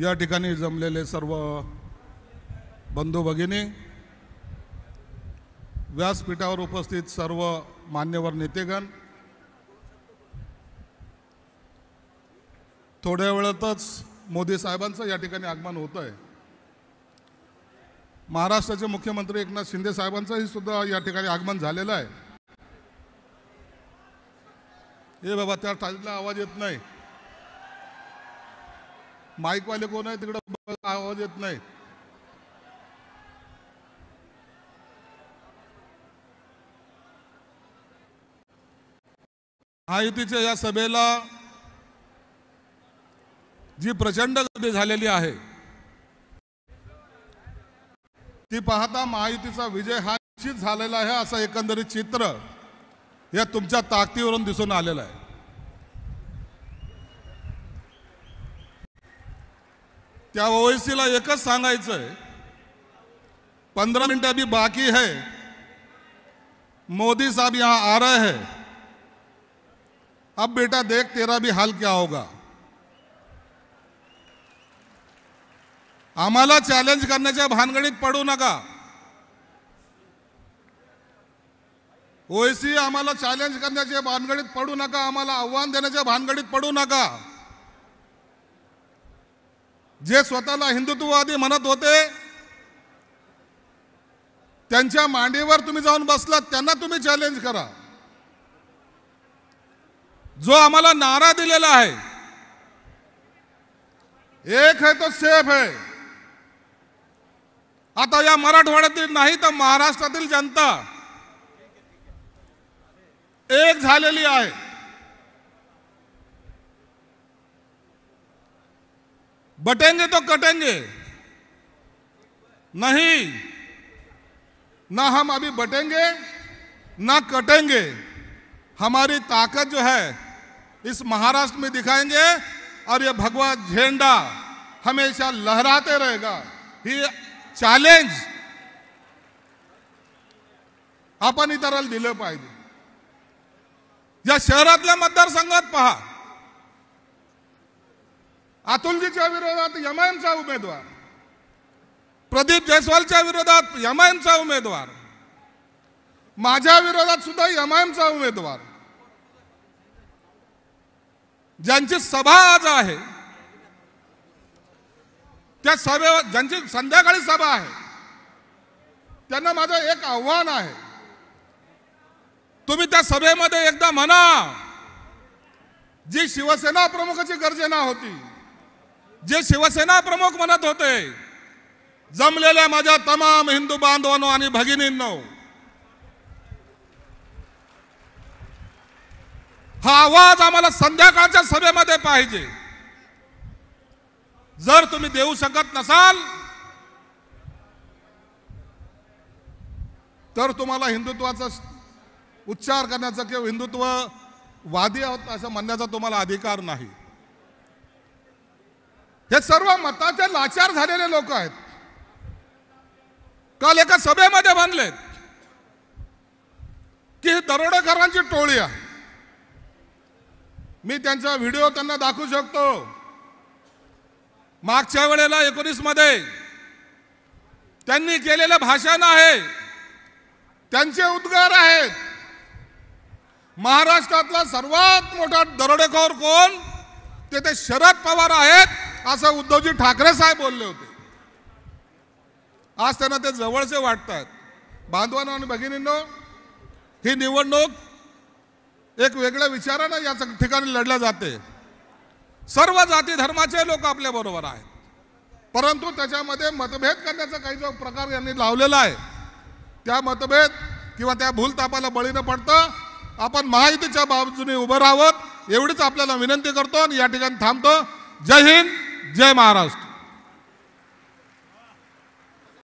या ठिकाणी जमलेले सर्व बंधू भगिनी, व्यासपीठावर उपस्थित सर्व मान्यवर नेतेगण, थोड्या वेळातच मोदी साहेबांचं या ठिकाणी आगमन होत आहे। महाराष्ट्राचे मुख्यमंत्री एकनाथ शिंदे साहेबांचंही सुद्धा या ठिकाणी आगमन झालेलं आहे। हे बाबा, त्या टाईमला आवाज येत नाही, माईकवाले कोण आहे तिकडं, आवाज येत नाही। महायुतीच्या या सभेला जी प्रचंड गर्दी झालेली आहे ती पाहता महायुतीचा विजय हा निश्चित झालेला आहे असं एकंदरीत चित्र या तुमच्या ताकदीवरून दिसून आलेलं आहे। त्या ओवैसीला एकच सांगायचं आहे, 15 मिनट अभी बाकी है, मोदी साहब यहां आ रहे हैं, अब बेटा देख तेरा भी हाल क्या होगा। आम्हाला चॅलेंज करण्याच्या भानगडीत पडू नका। ओवैसी आम्हाला चॅलेंज करण्याच्या भानगडीत पडू नका, आम्हाला आव्हान देण्याच्या भानगडीत पडू नका। जे स्वतःला हिंदुत्ववादी म्हणत होते त्यांच्या मांडीवर तुम्ही जाऊन बसलात, त्यांना तुम्ही चॅलेंज करा। जो आम्हाला नारा दिलेला आहे, एक है तो सेफ है, आता या मराठवाड्यातील नाही तर महाराष्ट्रातील जनता एक झालेली आहे। बटेंगे तो कटेंगे नहीं, ना हम अभी बटेंगे ना कटेंगे। हमारी ताकत जो है इस महाराष्ट्र में दिखाएंगे और ये भगवा झंडा हमेशा लहराते रहेगा। ही चॅलेंज आपण इतरांना दिलं पाहिजे। या शहरातल्या मतदारसंघात पहा, अतुलजीच्या विरोधात एमआयएमचा उमेदवार, प्रदीप जयस्वालच्या विरोधात एमआयएमचा उमेदवार, माझ्या विरोधात सुद्धा एमआयएमचा उमेदवार, ज्यांची सभा आज आहे त्या सभेवर, ज्यांची संध्याकाळी सभा आहे, त्यांना माझं एक आव्हान आहे, तुम्ही त्या सभेमध्ये एकदा म्हणा, जी शिवसेना प्रमुखाची गर्जना होती, जे शिवसेना प्रमुख म्हणत होते, जमलेल्या माझ्या तमाम हिंदू बांधवांनो आणि भगिनींनो, हा आवाज आम्हाला संध्याकाळच्या सभेमध्ये पाहिजे। जर तुम्ही देऊ शकत नसाल तर तुम्हाला हिंदुत्वाचा उच्चार करण्याचा किंवा हिंदुत्ववादी आहोत असं म्हणण्याचा तुम्हाला अधिकार नाही। हे सर्व मताचे लाचार झालेले लोक आहेत। काल एका सभेमध्ये म्हणलेत की ही दरोडेखोरांची टोळी आहे। मी त्यांचा व्हिडिओ त्यांना दाखवू शकतो। मागच्या वेळेला 19 मध्ये त्यांनी केलेलं भाषण आहे, त्यांचे उद्गार आहेत, महाराष्ट्रातला सर्वात मोठा दरोडेखोर कोण, ते शरद पवार आहेत असं उद्धवजी ठाकरे साहेब बोलले होते। आज त्यांना ते जवळचे वाटतात। बांधवांनो आणि भगिनींनो, ही निवडणूक एक वेगळ्या विचाराने या ठिकाणी लढल्या जाते। सर्व जाती धर्माचे लोक आपल्या बरोबर आहेत, परंतु त्याच्यामध्ये मतभेद करण्याचा काही जो प्रकार यांनी लावलेला आहे, त्या मतभेद किंवा त्या भूलतापाला बळी न पडता आपण महायुतीच्या बाजूने उभं राहावं एवढीच आपल्याला विनंती करतो आणि या ठिकाणी थांबतो। जय हिंद, जय महाराष्ट्र।